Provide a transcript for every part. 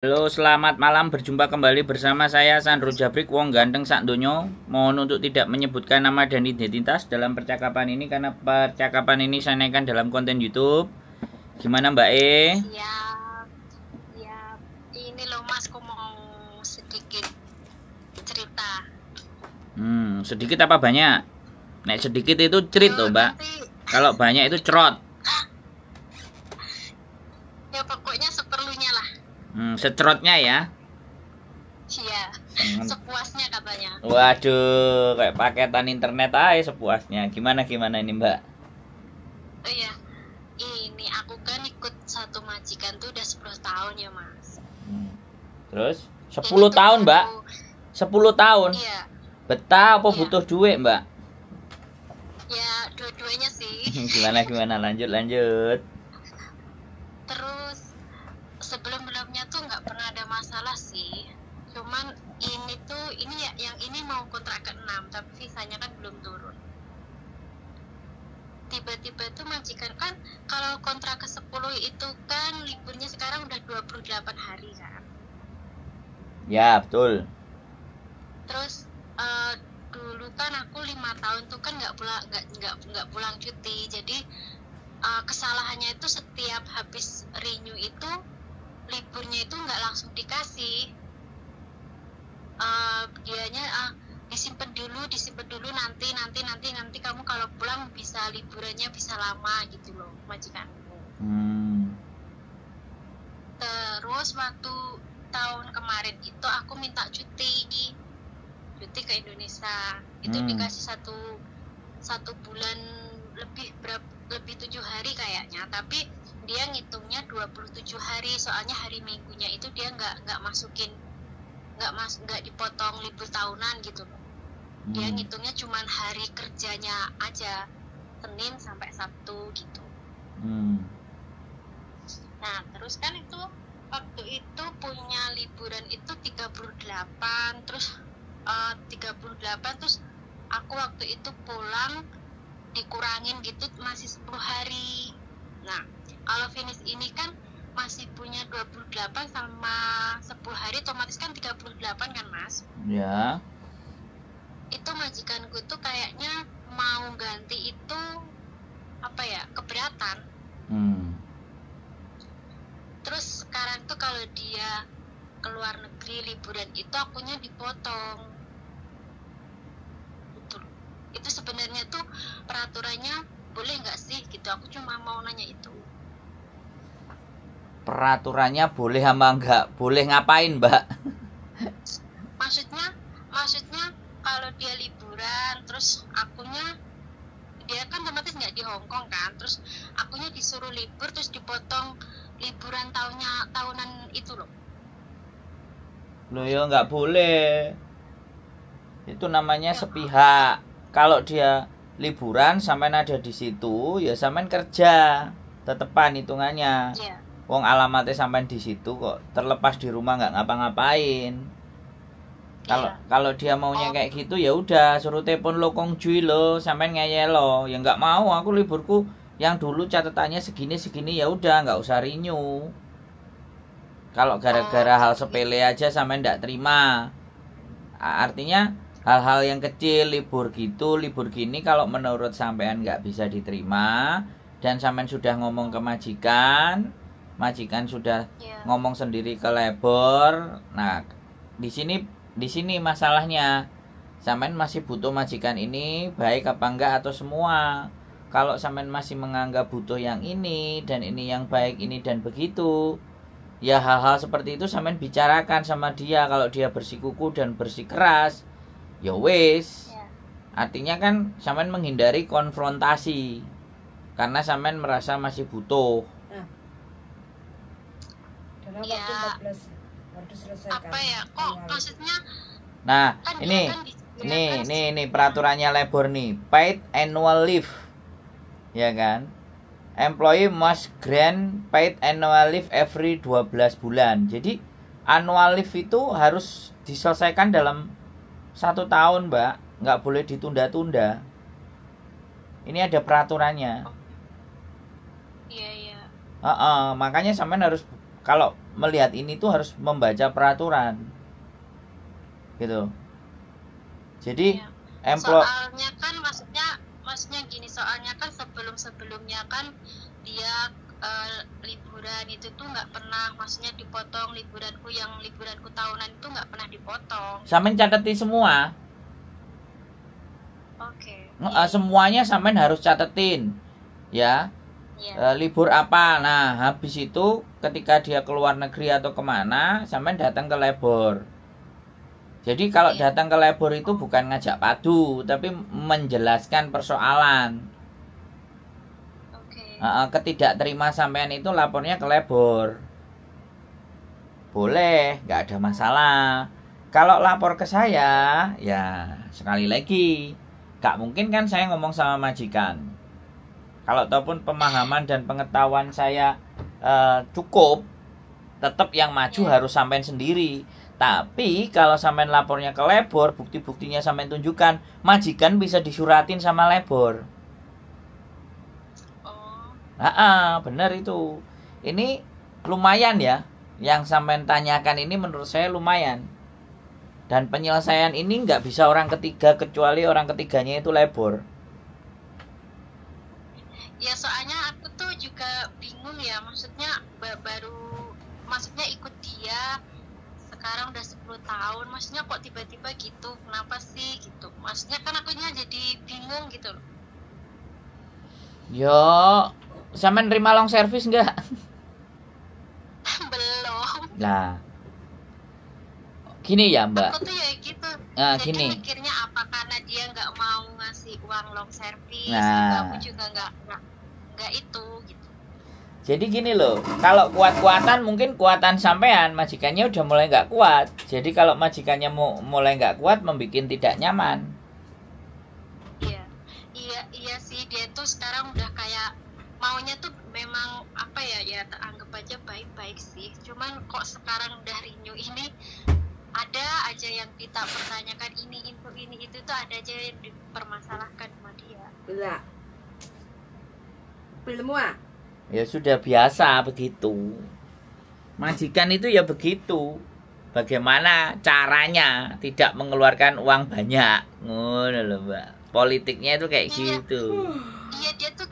Halo, selamat malam. Berjumpa kembali bersama saya Sandro Jabrik, wong ganteng sak donyo. Mohon untuk tidak menyebutkan nama dan identitas dalam percakapan ini karena percakapan ini saya naikkan dalam konten YouTube. Gimana Mbak E? Siap, siap. Ini loh Mas, aku mau sedikit cerita. Sedikit apa banyak? Nek sedikit itu cerit loh Mbak. Kalau banyak itu cerot. Ya pokoknya seperlunya lah. Secerotnya ya. Iya, sepuasnya katanya. Waduh, kayak paketan internet aja sepuasnya. Gimana ini Mbak? Oh iya, ini aku kan ikut satu majikan tuh udah 10 tahun ya Mas. Terus 10 tahun Mbak? 10 tahun? Iya. Betah apa Iya. butuh duit Mbak? Ya dua-duanya sih. Gimana lanjut. Terus sebelumnya tuh nggak pernah ada masalah sih. Cuman ini ya, yang ini mau kontrak ke-6 tapi sisanya kan belum turun. Tiba-tiba tuh majikan kan kalau kontrak ke-10 itu kan liburnya sekarang udah 28 hari kan. Ya betul. Terus dulu kan aku 5 tahun tuh kan nggak pulang cuti. Jadi kesalahannya itu setiap habis renew itu liburnya itu nggak langsung dikasih. Dianya disimpan dulu nanti kamu kalau pulang bisa liburannya bisa lama gitu loh majikanku. Terus waktu tahun kemarin itu aku minta cuti ke Indonesia. Itu dikasih satu bulan lebih 7 hari kayaknya, tapi dia ngitungnya 27 hari soalnya hari Minggunya itu dia nggak dipotong libur tahunan gitu loh. Dia ngitungnya cuman hari kerjanya aja, Senin sampai Sabtu gitu. Nah terus kan itu waktu itu punya liburan itu 38 terus 38 terus aku waktu itu pulang dikurangin gitu masih 10 hari. Nah kalau finish ini kan masih punya 28 sama 10 hari otomatis kan 38 kan Mas. Ya. Itu majikanku tuh kayaknya mau ganti itu apa ya, keberatan. Terus sekarang tuh kalau dia keluar negeri liburan itu akunya dipotong. Betul. Itu sebenarnya tuh peraturannya boleh nggak sih gitu? Aku cuma mau nanya itu. Peraturannya boleh sama enggak? Boleh ngapain Mbak? Maksudnya kalau dia liburan terus akunya, dia kan otomatis nggak di Hong Kong kan, terus akunya disuruh libur terus dipotong liburan tahunan itu loh. Loh ya nggak boleh. Itu namanya sepihak. Kalau dia liburan sampean ada di situ, ya sampean kerja. Tetepan hitungannya. Iya. Wong alamatnya sampean di situ kok, terlepas di rumah nggak ngapa-ngapain. Kalau dia maunya kayak gitu ya udah suruh telepon lo Kongjui lo, sampean ngeyel lo. Ya nggak mau, aku liburku yang dulu catatannya segini ya udah nggak usah renew. Kalau gara-gara hal sepele aja sampean nggak terima. Artinya hal-hal yang kecil, libur gini kalau menurut sampean nggak bisa diterima dan sampean sudah ngomong ke majikan sudah ngomong sendiri ke labor. Nah, di sini masalahnya. Sampean masih butuh majikan ini baik apa enggak atau semua. Kalau sampean masih menganggap butuh yang ini dan ini yang baik ini dan begitu, ya hal-hal seperti itu sampean bicarakan sama dia. Kalau dia bersikuku dan bersikeras, ya wis. Artinya kan sampean menghindari konfrontasi karena sampean merasa masih butuh. Ya, apa ya, kok maksudnya nah kan ini peraturannya labor nih, paid annual leave, ya kan, employee must grant paid annual leave every 12 bulan. Jadi annual leave itu harus diselesaikan dalam 1 tahun Mbak, nggak boleh ditunda-tunda. Ini ada peraturannya. Iya. Makanya sampean harus, kalau melihat ini tuh harus membaca peraturan gitu. Jadi Iya. Soalnya kan maksudnya gini, soalnya kan sebelumnya kan dia liburan itu tuh nggak pernah, maksudnya dipotong liburanku tahunan itu nggak pernah dipotong. Sampean catetin semua. Oke. Semuanya sampean harus catetin ya. Libur apa. Nah habis itu ketika dia keluar negeri atau kemana, sampean datang ke labor. Jadi kalau datang ke labor itu bukan ngajak padu, tapi menjelaskan persoalan. Ketidakterima sampean itu lapornya ke labor. Boleh, nggak ada masalah. Kalau lapor ke saya, ya sekali lagi, nggak mungkin kan saya ngomong sama majikan. Kalau ataupun pemahaman dan pengetahuan saya cukup, tetap yang maju harus sampean sendiri. Tapi kalau sampean lapornya ke labor, bukti-buktinya sampean tunjukkan, majikan bisa disuratin sama labor. Benar itu. Ini lumayan ya. Yang sampean tanyakan ini menurut saya lumayan. Dan penyelesaian ini nggak bisa orang ketiga, kecuali orang ketiganya itu labor. Ya soalnya aku tuh juga bingung ya, maksudnya maksudnya ikut dia sekarang udah 10 tahun, maksudnya kok tiba-tiba gitu, kenapa sih gitu, maksudnya kan akunya jadi bingung gitu loh. Yo, sampean nerima long service enggak? Belum. Nah, gini ya Mbak. Aku tuh ya gitu. Nah, jadi gini. Mikirnya apa karena dia nggak mau ngasih uang long service, aku juga nggak itu gitu. Jadi gini loh, kalau kuat-kuatan mungkin kuatan sampean, majikannya udah mulai nggak kuat. Jadi kalau majikannya mulai nggak kuat, membuat tidak nyaman. Iya sih, dia tuh sekarang udah kayak maunya tuh memang apa ya anggap aja baik-baik sih. Cuman kok sekarang udah renew ini, ada aja yang kita pertanyakan ini itu tuh ada aja yang dipermasalahkan sama dia. Belum Ya sudah biasa begitu. Majikan itu ya begitu. Bagaimana caranya tidak mengeluarkan uang banyak. Ngono loh, Mbak. Politiknya itu kayak gitu. Iya, dia tuh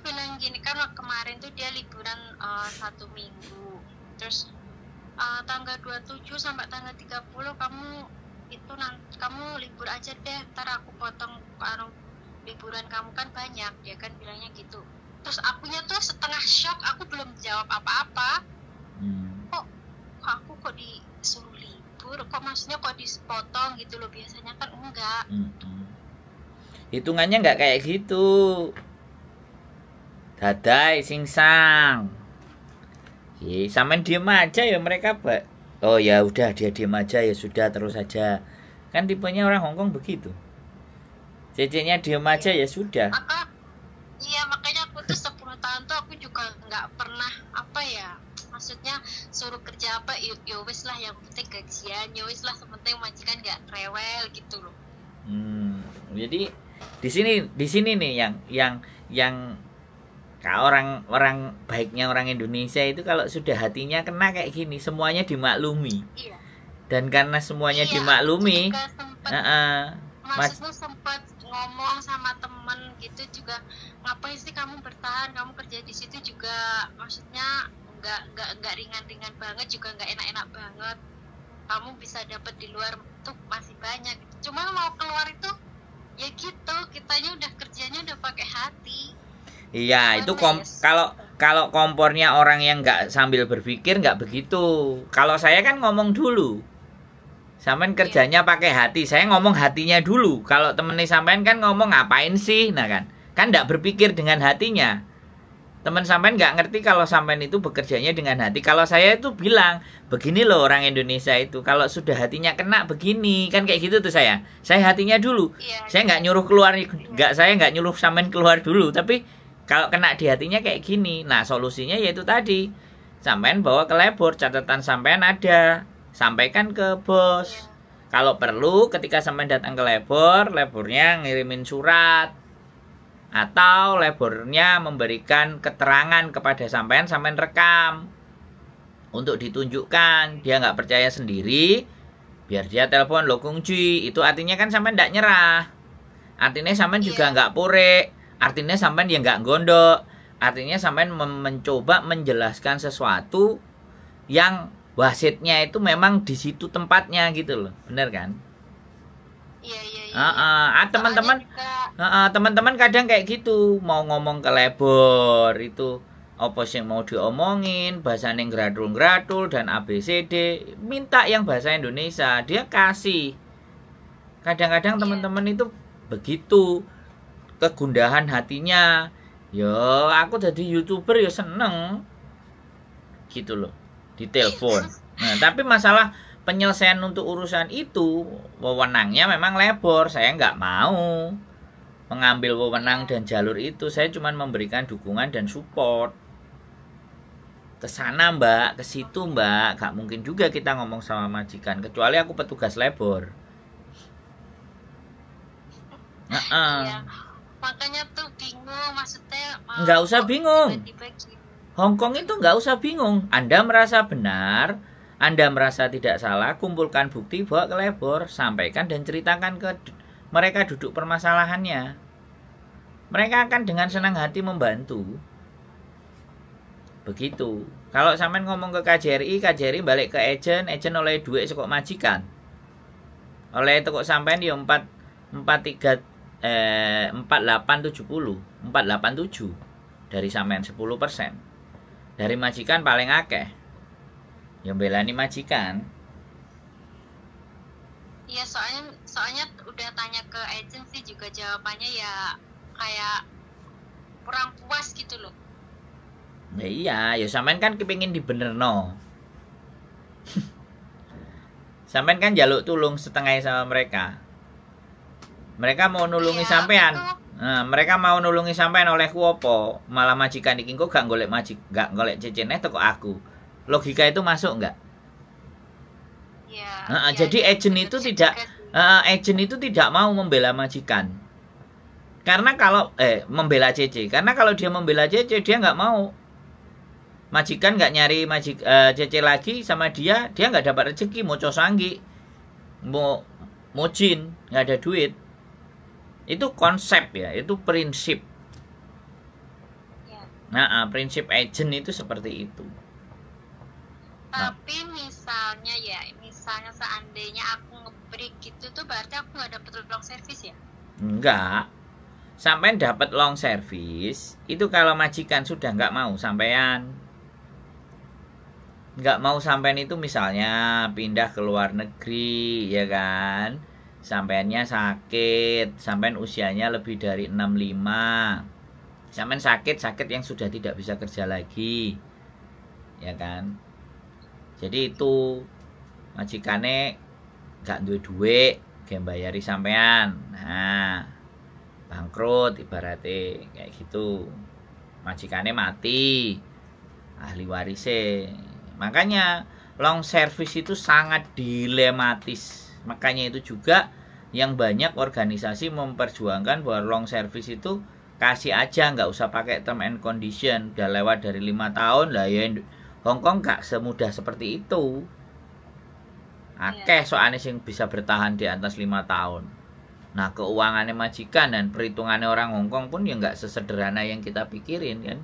bilang gini kan, kemarin tuh dia liburan 1 minggu. Terus tanggal 27 sampai tanggal 30 kamu libur aja deh, ntar aku potong liburan kamu kan banyak, dia kan bilangnya gitu. Terus akunya tuh setengah shock, aku belum jawab apa-apa. Kok disuruh libur, kok maksudnya kok dipotong gitu loh, biasanya kan enggak. Hitungannya enggak kayak gitu. Dadai singsang. Sampean diem aja ya mereka, Pak. Oh ya udah, dia diem aja ya sudah, terus aja. Kan tipenya orang Hongkong begitu. Cecenya diem aja ya sudah. Iya, makanya aku tuh 10 tahun tuh aku juga nggak pernah maksudnya suruh kerja apa, ya wes lah, yang penting gajian, ya wes lah, sementing majikan nggak rewel gitu loh. Jadi di sini nih yang orang baiknya orang Indonesia itu kalau sudah hatinya kena kayak gini, semuanya dimaklumi. Iya. Dan karena semuanya dimaklumi, maksudnya sempat ngomong sama temen gitu juga, ngapain sih kamu bertahan, kamu kerja di situ juga, maksudnya nggak ringan-ringan banget, juga nggak enak-enak banget, kamu bisa dapat di luar tuh masih banyak. Cuma mau keluar itu ya gitu, kitanya udah kerjanya udah pakai hati. Iya, itu kalau kompornya orang yang nggak sambil berpikir nggak begitu. Kalau saya kan ngomong dulu, sampean kerjanya pakai hati, saya ngomong hatinya dulu. Kalau temennya sampean kan ngomong ngapain sih, nah kan nggak berpikir dengan hatinya. Teman sampean nggak ngerti kalau sampean itu bekerjanya dengan hati. Kalau saya itu bilang begini loh, orang Indonesia itu kalau sudah hatinya kena begini, kan kayak gitu tuh saya hatinya dulu. Saya nggak nyuruh keluar, saya nggak nyuruh sampean keluar dulu, tapi kalau kena di hatinya kayak gini. Nah solusinya yaitu tadi, sampean bawa ke labor, catatan sampean ada, sampaikan ke bos. Kalau perlu ketika sampean datang ke labor, labornya ngirimin surat atau labornya memberikan keterangan kepada sampean rekam. untuk ditunjukkan. Dia nggak percaya sendiri, biar dia telepon lo Kung Ji. Itu artinya kan sampean nggak nyerah. Artinya sampean juga nggak purek. Artinya sampean ya nggak gondok. Artinya sampean mencoba menjelaskan sesuatu yang wasitnya itu memang di situ tempatnya gitu loh. Bener kan? Iya. Teman-teman kadang kayak gitu, mau ngomong ke lebor itu apa sih mau diomongin, bahasanya gradul-gradul dan ABCD, minta yang bahasa Indonesia, dia kasih. Kadang-kadang teman-teman itu begitu, kegundahan hatinya. Yo, aku jadi YouTuber ya seneng. Gitu loh, ditelepon. Nah, tapi masalah penyelesaian untuk urusan itu, wewenangnya memang lebor. Saya nggak mau mengambil wewenang dan jalur itu. Saya cuma memberikan dukungan dan support. Ke sana mbak, ke situ mbak, gak mungkin juga kita ngomong sama majikan kecuali aku petugas lebor. Iya, makanya tuh bingung, maksudnya nggak usah bingung. Hongkong itu nggak usah bingung. Anda merasa benar, Anda merasa tidak salah, kumpulkan bukti, bawa ke lebor, sampaikan dan ceritakan ke mereka duduk permasalahannya. Mereka akan dengan senang hati membantu. Begitu. Kalau sampean ngomong ke KJRI balik ke agent oleh duit sekok majikan. Oleh itu kok sampean yo 4870, 487 dari sampean 10%. Dari majikan paling akeh. Yang belani majikan. Iya, soalnya udah tanya ke agensi juga jawabannya ya kayak kurang puas gitu loh. Ya iya, ya sampean kan kepingin dibenerno. Sampean kan jaluk tulung setengah sama mereka. Mereka mau nulungi sampean. Nah, mereka mau nulungi sampean oleh kuopo, malah majikan iki kok gak golek cecene teko aku. Logika itu masuk enggak? Ya. Jadi agent itu tidak mau membela majikan. Karena kalau membela CC, karena kalau dia membela CC dia nggak mau. Majikan nggak nyari CC lagi sama dia nggak dapat rezeki, mau cosanggi, mau jin, nggak ada duit. Itu konsep ya, itu prinsip. Ya. Nah, prinsip agent itu seperti itu. Tapi misalnya seandainya aku nge-break gitu tuh berarti aku nggak dapet long service ya? Enggak. Sampai dapat long service itu kalau majikan sudah nggak mau sampean. Nggak mau sampean itu misalnya pindah ke luar negeri, ya kan? Sampeannya sakit, sampean usianya lebih dari 65. Sampean sakit yang sudah tidak bisa kerja lagi. Ya kan? Jadi itu majikane nggak duwe duit, ge bayari sampean. Nah, bangkrut ibaratnya kayak gitu. Majikane mati, ahli warisnya. Makanya long service itu sangat dilematis. Makanya itu juga yang banyak organisasi memperjuangkan bahwa long service itu kasih aja, nggak usah pakai term and condition. Udah lewat dari 5 tahun lah ya. Hongkong gak semudah seperti itu. Akeh soalnya yang bisa bertahan di atas 5 tahun. Nah, keuangannya majikan dan perhitungannya orang Hongkong pun ya nggak sesederhana yang kita pikirin kan.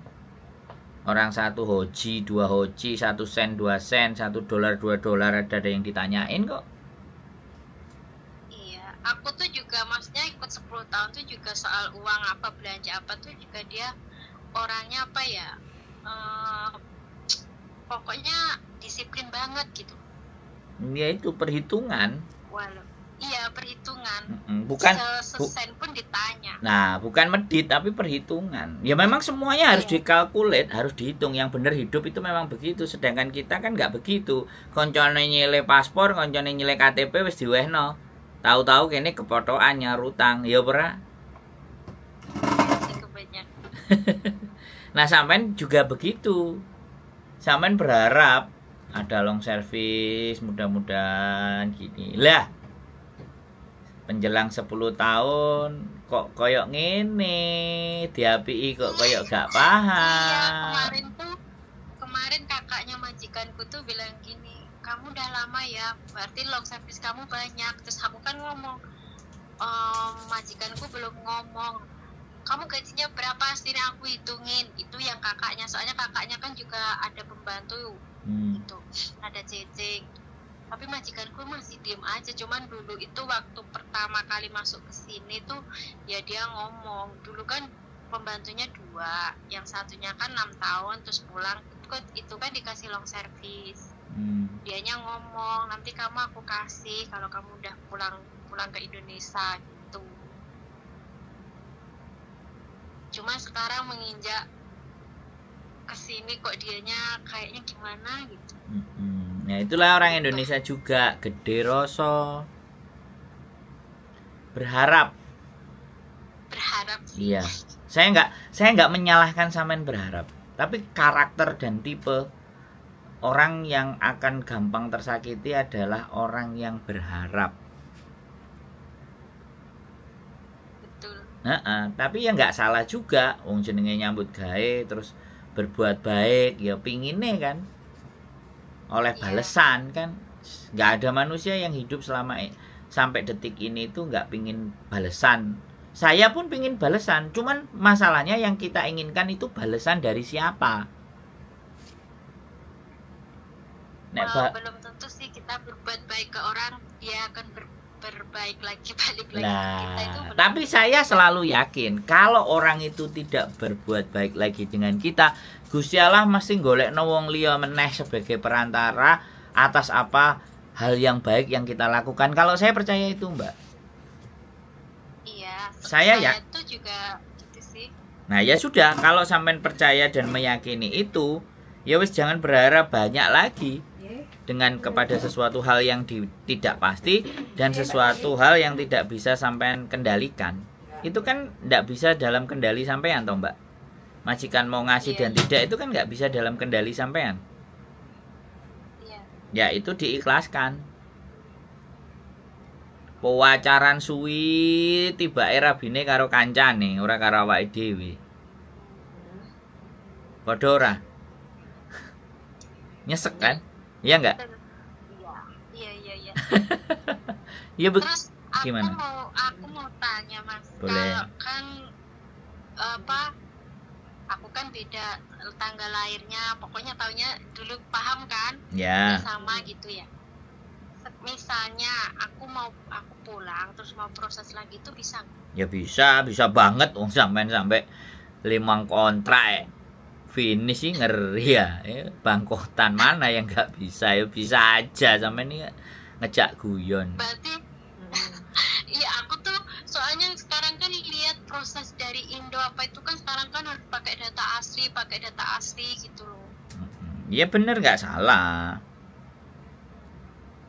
Orang 1 hoji, 2 hoji, 1 sen, 2 sen, 1 dolar, 2 dolar ada yang ditanyain kok. Iya, aku tuh juga maksudnya ikut 10 tahun tuh juga soal uang apa, belanja apa tuh juga dia orangnya apa ya, pokoknya disiplin banget gitu. Ya itu perhitungan. Iya, perhitungan. Bukan sesen pun ditanya. Nah, bukan medit tapi perhitungan. Ya memang semuanya harus dikalkulat, harus dihitung. Yang benar hidup itu memang begitu. Sedangkan kita kan nggak begitu. Koncone nyile paspor, koncone nyile KTP wis diwehno. Tahu-tahu kene kepotokan nyarutang, ya ora? Nah, sampean juga begitu. Sampean berharap ada long service, mudah-mudahan gini. Lah, penjelang 10 tahun kok koyok ngene, diapii kok koyok gak paham. Iya, kemarin kakak kakaknya majikanku tuh bilang gini, kamu udah lama ya, berarti long service kamu banyak. Terus aku kan ngomong, majikanku belum ngomong, kamu gajinya berapa sih, aku hitungin. Itu yang kakaknya, soalnya kakaknya kan juga ada pembantu gitu, ada cecing. Tapi majikanku masih diem aja. Cuman dulu itu waktu pertama kali masuk ke sini tuh ya dia ngomong, dulu kan pembantunya 2, yang satunya kan 6 tahun terus pulang, itu kan dikasih long service. Dianya ngomong, nanti kamu aku kasih kalau kamu udah pulang ke Indonesia gitu. Cuma sekarang menginjak kesini kok dianya kayaknya gimana gitu. Nah itulah orang Indonesia juga, gede rasa berharap sih. Iya, saya nggak menyalahkan sampean berharap, tapi karakter dan tipe orang yang akan gampang tersakiti adalah orang yang berharap. Betul. Tapi ya nggak salah juga, wong jenenge nyambut gawe terus berbuat baik, ya pinginnya kan oleh balesan kan. Nggak ada manusia yang hidup sampai detik ini itu nggak pingin balesan. Saya pun pingin balesan, cuman masalahnya yang kita inginkan itu balesan dari siapa? Belum tentu sih kita berbuat baik ke orang, dia akan berbaik lagi, balik lagi ke kita itu. Tapi saya selalu yakin kalau orang itu tidak berbuat baik lagi dengan kita, Gusti Allah mesti golekno wong liya meneh sebagai perantara atas apa hal yang baik yang kita lakukan. Kalau saya percaya itu, Mbak. Iya. Saya ya. Itu juga gitu sih. Nah, ya sudah, kalau sampean percaya dan meyakini itu, ya wis jangan berharap banyak lagi dengan kepada sesuatu hal yang tidak pasti dan sesuatu hal yang tidak bisa sampean kendalikan. Itu kan tidak bisa dalam kendali sampean toh, Mbak. Majikan mau ngasih dan tidak itu kan nggak bisa dalam kendali sampean. Ya itu diikhlaskan. Pewacaran suwi tiba era bine karo kancane, ora karo awake dhewe. Padha ora? Nyesek kan? Iya enggak? Iya. Iya Terus gimana? Aku mau tanya Mas. Boleh. Kalau kan aku kan beda tanggal lahirnya, pokoknya taunya dulu paham kan? Ya. Sama gitu ya. Misalnya aku pulang terus mau proses lagi itu bisa? Ya bisa banget wong sampai 5 kontrak finish sih ngeri ya. Bangkotan mana yang nggak bisa, ya bisa aja sampai ini ngejak guyon. Berarti iya, aku tuh soalnya sekarang kan lihat proses dari Indo apa itu kan sekarang kan harus pakai data asli gitu loh. Iya bener, nggak salah.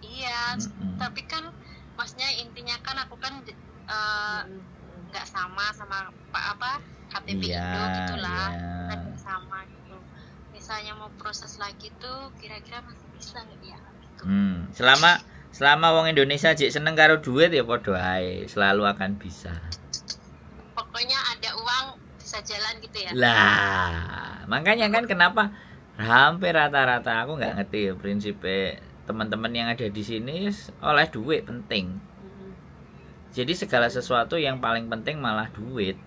Iya, tapi kan maksudnya intinya kan aku kan nggak sama KTP Indo gitulah, kan sama gitu. Misalnya mau proses lagi tuh kira-kira masih bisa nggak ya? Gitu. Selama wong Indonesia jek seneng karo duit ya padha ae, selalu akan bisa. Pokoknya ada uang bisa jalan gitu ya. Lah, makanya kan kenapa hampir rata-rata aku nggak ngerti ya prinsipnya teman-teman yang ada di sini oleh duit penting. Jadi segala sesuatu yang paling penting malah duit.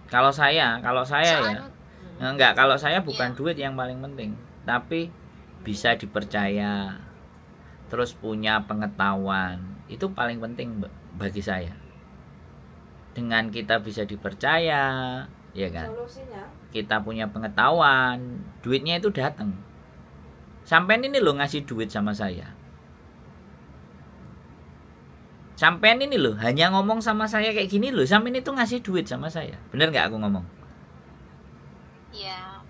Kalau saya ya enggak, kalau saya bukan duit yang paling penting, tapi bisa dipercaya, terus punya pengetahuan, itu paling penting bagi saya. Dengan kita bisa dipercaya, ya kan? Kita punya pengetahuan, duitnya itu datang. Sampean ini loh ngasih duit sama saya. Sampean ini loh hanya ngomong sama saya kayak gini loh, sampean itu ngasih duit sama saya. Bener nggak aku ngomong? Iya.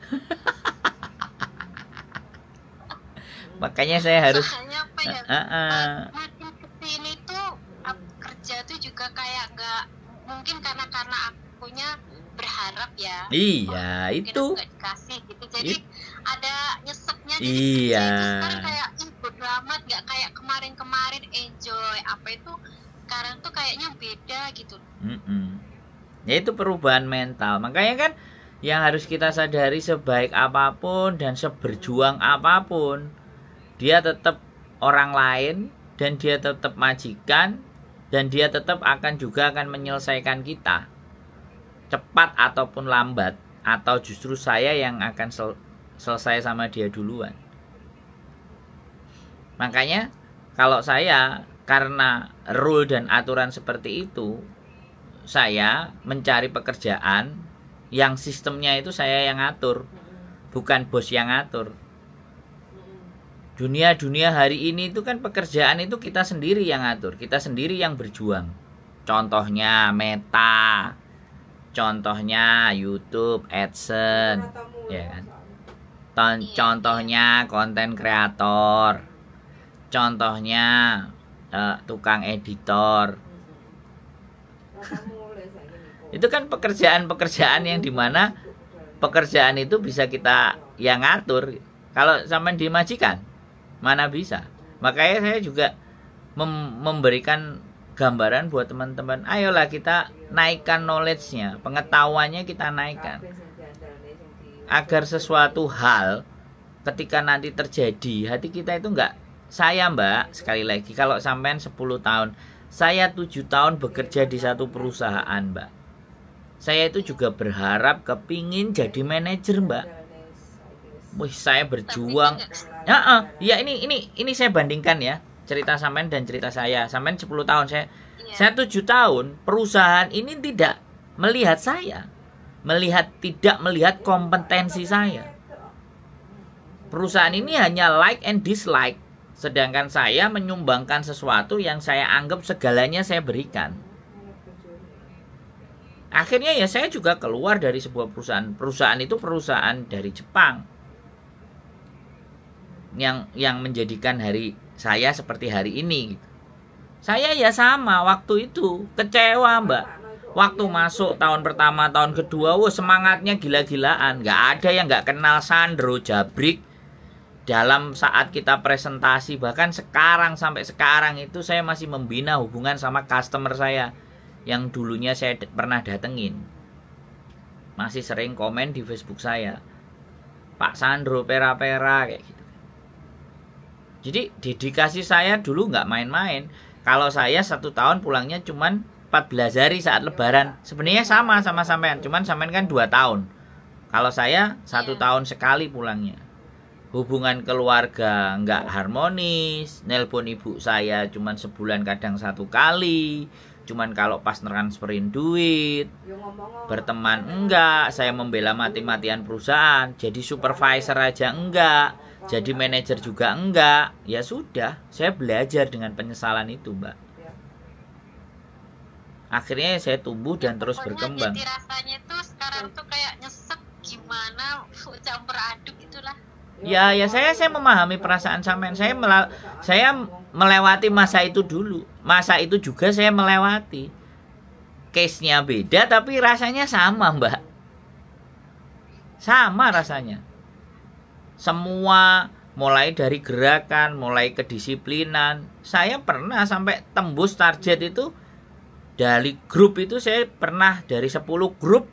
Makanya saya harus. Soalnya apa ya? Makin kesini tuh kerja tuh juga kayak nggak mungkin karena akunya berharap ya. Iya, itu. Nggak dikasih gitu. Jadi ada nyeseknya di iya. Itu sekarang kayak bodo amat, nggak kayak kemarin enjoy apa itu. Sekarang tuh kayaknya beda gitu. Ya itu perubahan mental. Makanya kan Yang harus kita sadari, sebaik apapun dan seberjuang apapun, dia tetap orang lain dan dia tetap majikan dan dia tetap akan menyelesaikan kita. Cepat ataupun lambat, atau justru saya yang akan selesai sama dia duluan. Makanya kalau saya, karena rule dan aturan seperti itu, saya mencari pekerjaan yang sistemnya itu saya yang ngatur, bukan bos yang ngatur. Dunia hari ini itu kan pekerjaan itu kita sendiri yang ngatur, kita sendiri yang berjuang. Contohnya Meta, contohnya YouTube, AdSense, ya kan? Contohnya konten kreator, contohnya tukang editor. Itu kan pekerjaan-pekerjaan yang dimana pekerjaan itu bisa kita yang ngatur. Kalau sampai dimajikan, mana bisa. Makanya saya juga memberikan gambaran buat teman-teman. Ayolah kita naikkan knowledge-nya, pengetahuannya kita naikkan. Agar sesuatu hal ketika nanti terjadi, hati kita itu enggak. Saya Mbak, sekali lagi, kalau sampean 10 tahun, saya 7 tahun bekerja di satu perusahaan Mbak. Saya itu juga berharap kepingin jadi manajer Mbak. Wih, saya berjuang. Ya ini saya bandingkan ya, cerita sampean dan cerita saya. Sampean 10 tahun, saya 7 tahun. Perusahaan ini tidak melihat saya, tidak melihat kompetensi saya. Perusahaan ini hanya like and dislike. Sedangkan saya menyumbangkan sesuatu yang saya anggap segalanya saya berikan. Akhirnya ya saya juga keluar dari sebuah perusahaan. Perusahaan itu perusahaan dari Jepang. Yang menjadikan hari saya seperti hari ini. Saya ya sama waktu itu. Kecewa Mbak. Waktu masuk tahun pertama, tahun kedua, semangatnya gila-gilaan. Gak ada yang gak kenal Sandro Jabrik. Dalam saat kita presentasi, bahkan sekarang, sampai sekarang itu saya masih membina hubungan sama customer saya yang dulunya saya pernah datengin. Masih sering komen di Facebook saya, Pak Sandro pera-pera kayak gitu. Jadi dedikasi saya dulu nggak main-main. Kalau saya 1 tahun pulangnya cuman 14 hari saat lebaran. Sebenarnya sama sampean, cuman sampean kan 2 tahun. Kalau saya 1 tahun sekali pulangnya. Hubungan keluarga nggak harmonis. Nelpon ibu saya cuman sebulan kadang 1 kali. Cuman kalau pas transferin duit. Berteman enggak. Saya membela mati-matian perusahaan. Jadi supervisor aja enggak. Jadi manajer juga enggak. Ya sudah, saya belajar dengan penyesalan itu Mbak. Akhirnya saya tumbuh dan terus berkembang. Jadi rasanya tuh sekarang tuh kayak nyesek gimana, campur aduk gitulah. Ya saya memahami perasaan sampean. Saya melewati masa itu dulu. Masa itu juga saya melewati. Case-nya beda tapi rasanya sama Mbak. Sama rasanya. Semua mulai dari gerakan, mulai kedisiplinan. Saya pernah sampai tembus target itu. Dari grup itu saya pernah dari 10 grup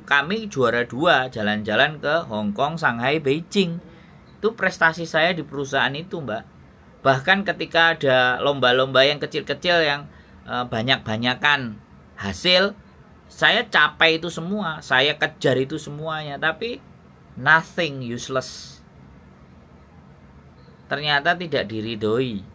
kami juara 2 jalan-jalan ke Hong Kong, Shanghai, Beijing. Itu prestasi saya di perusahaan itu Mbak. Bahkan ketika ada lomba-lomba yang kecil-kecil yang banyak-banyakan hasil, saya capai itu semua, saya kejar itu semuanya, tapi nothing, useless. Ternyata tidak diridhoi.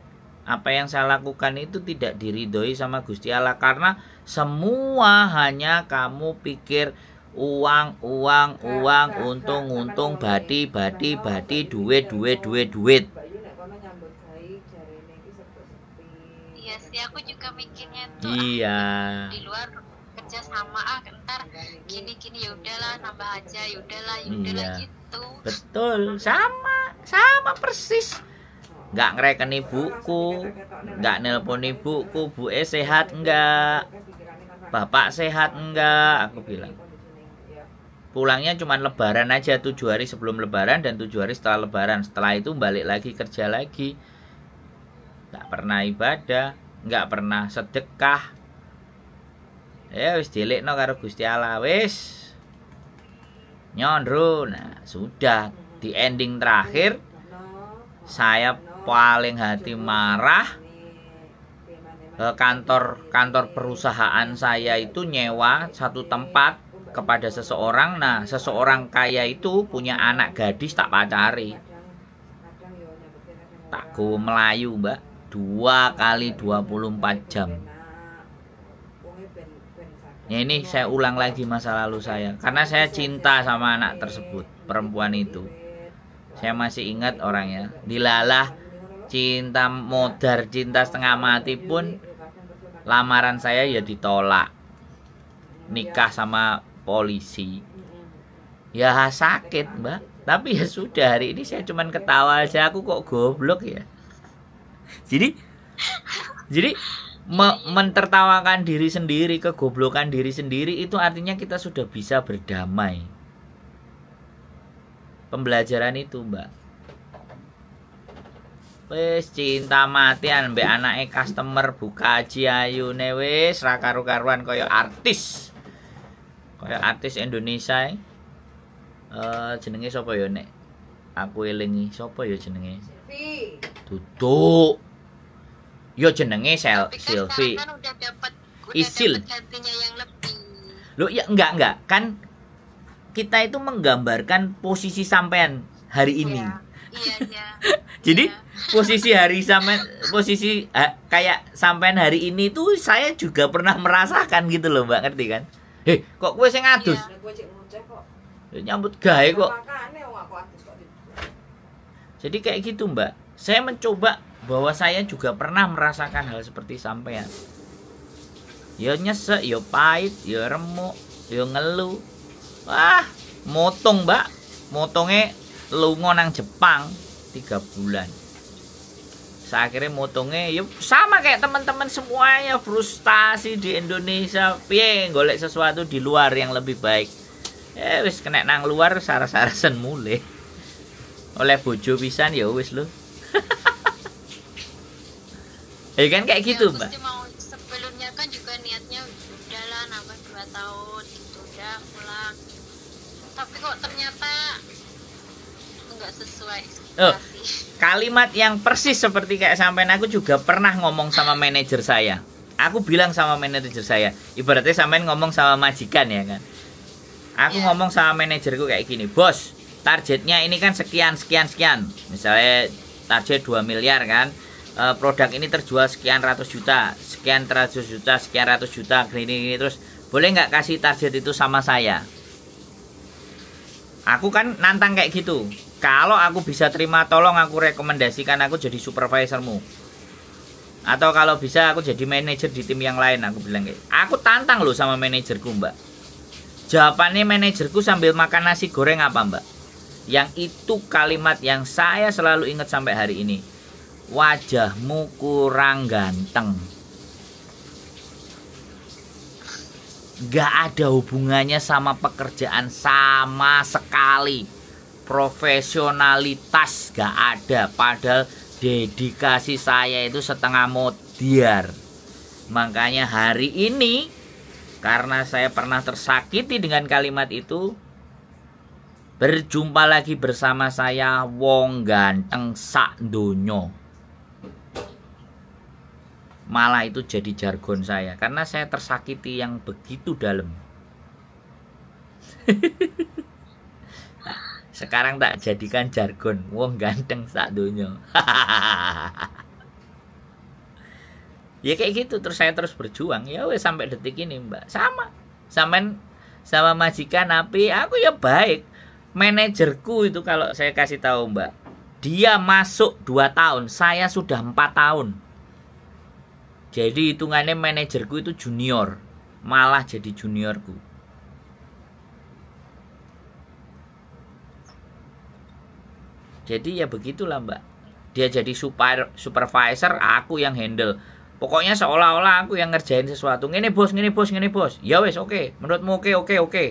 Apa yang saya lakukan itu tidak diridhoi sama Gusti Allah, karena semua hanya kamu pikir uang, untung, bati, duit. Iya sih, aku juga mikirnya tuh. Iya. Di luar kerja sama ntar gini ya udahlah, tambah aja ya udahlah gitu. Betul, sama persis. Nggak ngerekeni buku, nggak nelponi buku, Bu sehat enggak, Bapak sehat enggak, aku bilang. Pulangnya cuma lebaran aja, 7 hari sebelum lebaran dan 7 hari setelah lebaran. Setelah itu balik lagi kerja lagi. Nggak pernah ibadah, nggak pernah sedekah. Ya wis dilekno karo Gusti Allah wis. Nyondro. Nah, sudah di ending terakhir saya paling hati marah. Kantor perusahaan saya itu nyewa satu tempat kepada seseorang. Nah, seseorang kaya itu punya anak gadis tak pacari. Tak go Melayu, Mbak. 2 kali 24 jam. Ya, ini saya ulang lagi masa lalu saya. Karena saya cinta sama anak tersebut, perempuan itu. Saya masih ingat orangnya. Dilalah, cinta modar, cinta setengah mati pun lamaran saya ya ditolak. Nikah sama polisi. Ya sakit, Mbak. Tapi ya sudah, hari ini saya cuman ketawa aja. Aku kok goblok ya. Jadi mentertawakan diri sendiri, kegoblokan diri sendiri itu artinya kita sudah bisa berdamai. Pembelajaran itu, Mbak. Wis cinta matian mbek anake customer buka aji ayune wis ra karu-karuan kaya artis. Kaya artis Indonesia. Jenenge sapa ya nek aku elingi sapa ya jenenge? Duduk. Yo jenenge Silvi. Kan udah dapat Isil. gantinya yang lebih. Loh ya enggak kan kita itu menggambarkan posisi sampean hari ini. Iya. Jadi posisi kayak sampean hari ini tuh saya juga pernah merasakan gitu loh, Mbak, ngerti kan? Kok kowe sing ngadus? Nyambut gawe kok. Jadi kayak gitu, Mbak. Saya mencoba bahwa saya juga pernah merasakan hal seperti sampean. Ya nyesek, ya pahit, ya remuk, ya ngeluh. Wah, motong, Mbak. Motongnya lunga nang Jepang 3 bulan. Saya akhirnya motongnya ya sama kayak teman-teman semuanya, frustasi di Indonesia, piye golek sesuatu di luar yang lebih baik. Wis kena nang luar saras-sarasen mulai. Oleh bojo pisan ya wis lho. Ya kan kayak gitu, Mbak. Mau sebelumnya kan juga niatnya udahlah nambah 2 tahun gitu udah pulang. Tapi kok ternyata enggak sesuai ekspektasi. Kalimat yang persis seperti kayak sampean aku juga pernah ngomong sama manajer saya. Aku bilang sama manajer saya, ibaratnya sampean ngomong sama majikan ya kan. Aku ngomong sama manajerku kayak gini, "Bos, targetnya ini kan sekian. Misalnya target 2 miliar kan. Produk ini terjual sekian ratus juta, sekian ratus juta, gini terus boleh nggak kasih target itu sama saya?" Aku kan nantang kayak gitu. Kalau aku bisa terima, tolong aku rekomendasikan aku jadi supervisormu. Atau kalau bisa aku jadi manajer di tim yang lain, aku bilang kayak. Aku tantang loh sama manajerku, Mbak. Jawabannya manajerku sambil makan nasi goreng apa, Mbak? Yang itu kalimat yang saya selalu ingat sampai hari ini. Wajahmu kurang ganteng. Gak ada hubungannya sama pekerjaan sama sekali. Profesionalitas gak ada. Padahal dedikasi saya itu setengah modiar. Makanya hari ini, karena saya pernah tersakiti dengan kalimat itu, berjumpa lagi bersama saya wong ganteng sak donya. Malah itu jadi jargon saya karena saya tersakiti yang begitu dalam. Sekarang tak jadikan jargon wong ganteng sak donya. Ya kayak gitu, terus saya terus berjuang. Ya wes sampai detik ini, Mbak. Sama majikan api, aku ya baik. Manajerku itu kalau saya kasih tahu, Mbak, dia masuk 2 tahun, saya sudah 4 tahun. Jadi hitungannya manajerku itu junior, malah jadi juniorku. Jadi ya begitulah, Mbak. Dia jadi supervisor, aku yang handle. Pokoknya seolah-olah aku yang ngerjain sesuatu. Ngene bos. Ya wes oke. Menurutmu oke.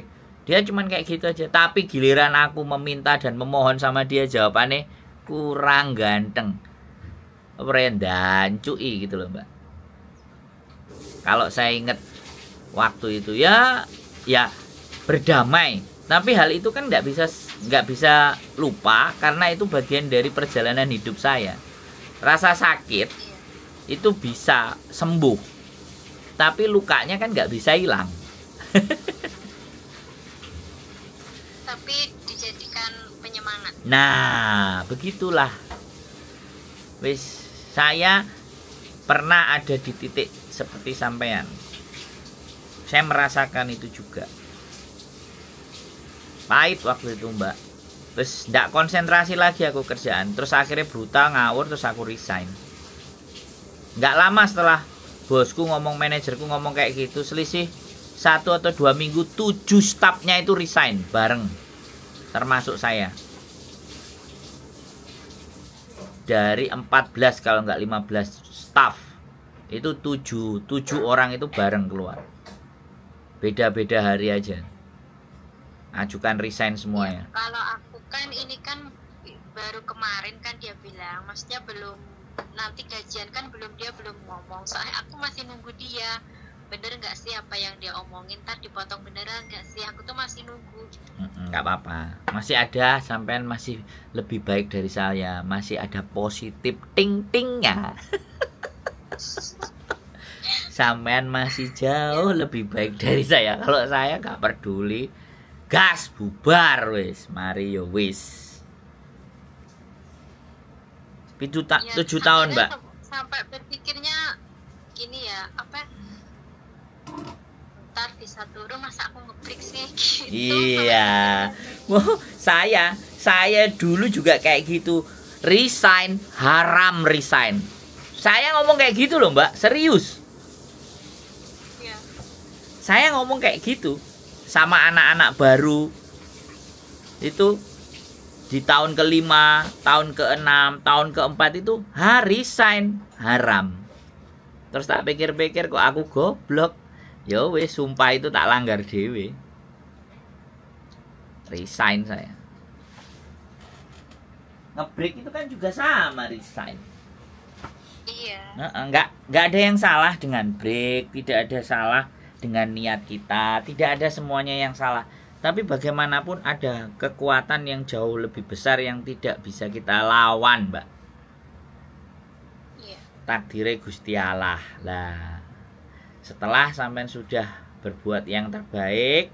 Dia cuman kayak gitu aja. Tapi giliran aku meminta dan memohon sama dia, jawabannya kurang ganteng. Rendan cuy gitu loh, Mbak. Kalau saya ingat waktu itu ya berdamai. Tapi hal itu kan nggak bisa lupa karena itu bagian dari perjalanan hidup saya. Rasa sakit itu bisa sembuh, tapi lukanya kan nggak bisa hilang. Tapi dijadikan penyemangat. Nah, begitulah. Wis, saya pernah ada di titik seperti sampean. Saya merasakan itu juga. Pahit waktu itu, Mbak. Terus ndak konsentrasi lagi aku kerjaan. Terus akhirnya brutal ngawur, terus aku resign. Nggak lama setelah bosku ngomong, manajerku ngomong kayak gitu, selisih 1 atau 2 minggu 7 stafnya itu resign bareng, termasuk saya. Dari 14 kalau nggak 15 staff itu 7 orang itu bareng keluar. Beda-beda hari aja. Ajukan resign semuanya. Kalau aku kan ini kan baru kemarin kan dia bilang, maksudnya belum, nanti gajian kan belum ngomong. Soalnya aku masih nunggu dia. Bener nggak sih apa yang dia omongin, ntar dipotong beneran nggak sih, aku tuh masih nunggu gitu. Nggak apa-apa, masih ada, sampean masih lebih baik dari saya, masih ada positif ting-tingnya. Sampean masih jauh lebih baik dari saya. Kalau saya nggak peduli, gas bubar wis, mari yo wis. 7 tahun Mbak. Sampai berpikirnya gini ya, apa, ntar bisa turun masa aku ngebreak sih gitu. Iya. Wow, saya dulu juga kayak gitu. Resign, haram resign. Saya ngomong kayak gitu loh, Mbak, serius. Iya. Saya ngomong kayak gitu sama anak-anak baru. Itu di tahun ke-5, tahun ke-6, tahun ke-4 itu resign, haram. Terus tak pikir-pikir kok aku goblok. Ya wis, sumpah itu tak langgar dewe. Resign saya. Ngebreak itu kan juga sama resign. Iya. Nggak ada yang salah dengan break, tidak ada salah dengan niat kita, tidak ada semuanya yang salah. Tapi bagaimanapun ada kekuatan yang jauh lebih besar yang tidak bisa kita lawan, Mbak. Iya. Takdire Gusti Allah. Lah, setelah sampean sudah berbuat yang terbaik,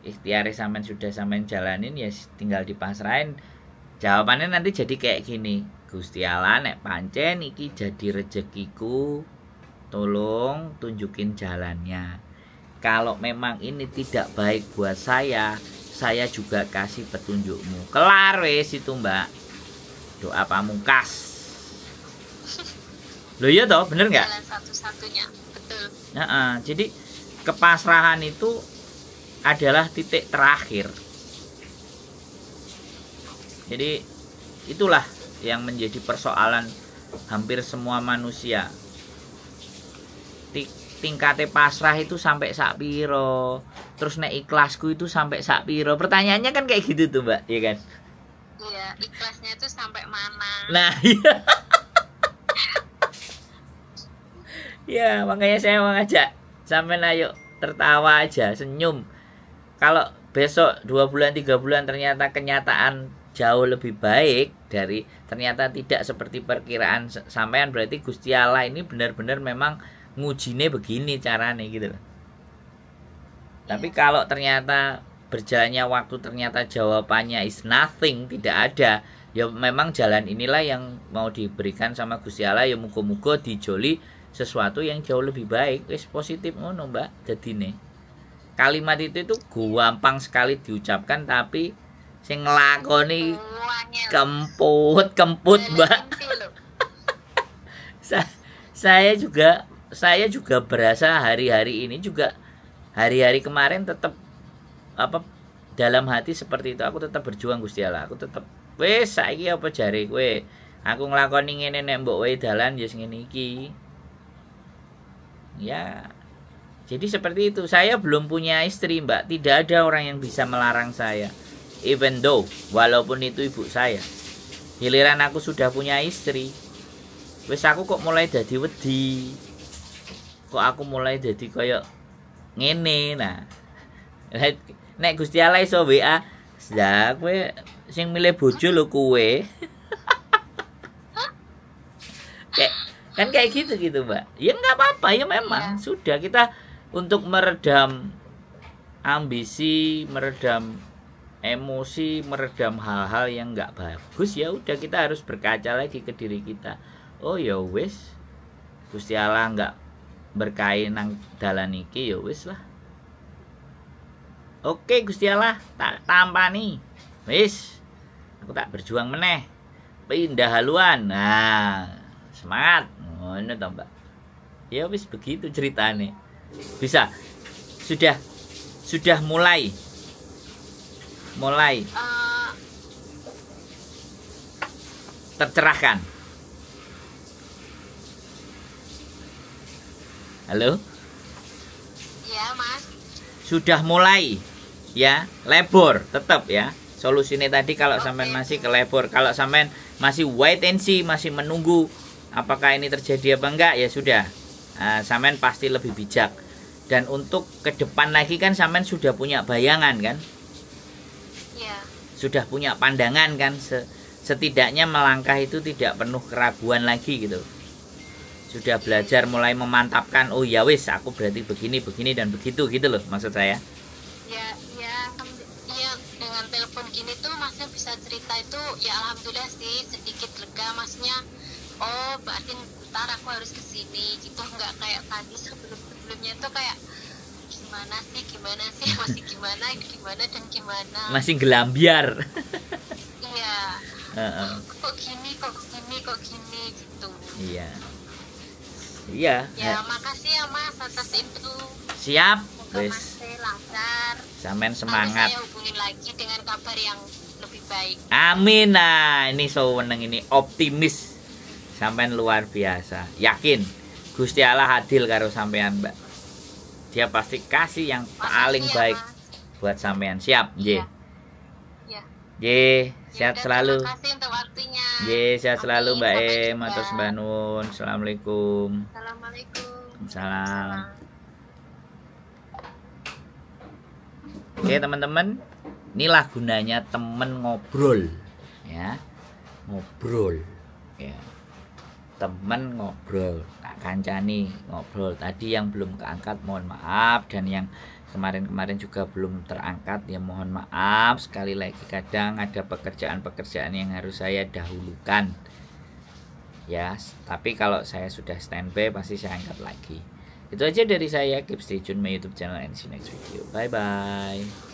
ikhtiar sampean sudah sampean jalanin, ya tinggal dipasrahin. Jawabannya nanti jadi kayak gini. Gusti Allah, nek pancen iki jadi rezekiku, tolong tunjukin jalannya. Kalau memang ini tidak baik buat saya juga kasih petunjukmu. Kelar wes itu, Mbak. Doa pamungkas. Loh iya toh, bener nggak? Jalan satu-satunya, betul. Jadi kepasrahan itu adalah titik terakhir. Jadi itulah yang menjadi persoalan hampir semua manusia. Tingkate pasrah itu sampai sak piro, terus nek ikhlasku itu sampai sak piro. Pertanyaannya kan kayak gitu tuh, Mbak, iya kan? Iya, ikhlasnya itu sampai mana? Nah, iya. Ya, makanya saya mau ngajak sampean ayo tertawa aja, senyum. Kalau besok 2 bulan 3 bulan ternyata kenyataan jauh lebih baik dari, ternyata tidak seperti perkiraan sampean, berarti Gusti Allah ini benar-benar memang ngujine begini caranya gitu loh. Tapi kalau ternyata berjalannya waktu ternyata jawabannya is nothing, tidak ada, ya memang jalan inilah yang mau diberikan sama Gusti Allah, ya muga-muga dijoli sesuatu yang jauh lebih baik. Wis positif ngono, Mbak. Dadine kalimat itu gampang sekali diucapkan, tapi sing nglakoni kemput, Mbak. Saya juga berasa hari-hari ini juga, hari-hari kemarin tetap dalam hati seperti itu. Aku tetap berjuang Gusti Allah. Aku tetap wis saiki apa jare kowe? Aku nglakoni ngene nek mbok wae dalan ya sing ngene iki. Ya. Jadi seperti itu. Saya belum punya istri, Mbak. Tidak ada orang yang bisa melarang saya. Even though walaupun itu ibu saya. Giliran aku sudah punya istri, wis aku kok mulai dadi wedi. Kok aku mulai jadi koyok ngene. Nah, Nek Gusti Allah iso WA, lah kowe sing milih bojo lho kowe. Kayak kan kayak gitu Mbak. Ya nggak apa-apa ya memang. Sudah kita untuk meredam ambisi, meredam emosi, meredam hal-hal yang nggak bagus, ya udah kita harus berkaca lagi ke diri kita. Oh ya wis, Gusti Allah nggak berkahi nang dalan iki, ya wis lah. Oke Gusti Allah, tak tampani. Wis, aku tak berjuang meneh. Pindah haluan. Nah, semangat. Ngono to, Mbak. Ya wis begitu ceritane. Bisa. Sudah mulai tercerahkan. Halo? Ya, Mas. Sudah mulai ya, lebor tetap ya. Solusinya tadi kalau sampean masih kelebor, kalau sampean masih wait and see, masih menunggu apakah ini terjadi apa enggak, ya sudah. Sampean pasti lebih bijak. Dan untuk ke depan lagi kan sampean sudah punya bayangan kan? Ya. Sudah punya pandangan kan, setidaknya melangkah itu tidak penuh keraguan lagi gitu. Sudah belajar mulai memantapkan, oh ya wis aku berarti begini dan begitu gitu loh maksud saya. Ya dengan telepon gini tuh Masnya bisa cerita itu ya alhamdulillah sih sedikit lega Masnya. Oh berarti ntar aku harus kesini gitu, nggak kayak tadi sebelumnya tuh kayak gimana sih masih gimana masih gelambiar. Iya. Kok gini gitu. Iya. Ya makasih ya Mas atas itu. Siap. Wes. Lancar. Sampean semangat. Saya hubungin lagi dengan kabar yang lebih baik. Amin. Nah, ini sewenang ini optimis. Sampean luar biasa. Yakin Gusti Allah adil karo sampean, Mbak. Dia pasti kasih yang paling baik buat sampean. Siap, Nggih. Iya. Nggih, sehat selalu. Terima kasih untuk waktunya. Nggih, sehat selalu Mbak Em, matur Mbak Nun. Assalamualaikum. Salam. Oke teman-teman, inilah gunanya temen ngobrol, ya, ngobrol, ya, temen ngobrol, tak kancani ngobrol. Tadi yang belum keangkat mohon maaf, dan yang kemarin juga belum terangkat ya mohon maaf sekali lagi. Kadang ada pekerjaan yang harus saya dahulukan, ya. Tapi kalau saya sudah standby pasti saya angkat lagi. Itu aja dari saya. Keep stay tune my YouTube channel and see you next video. Bye bye.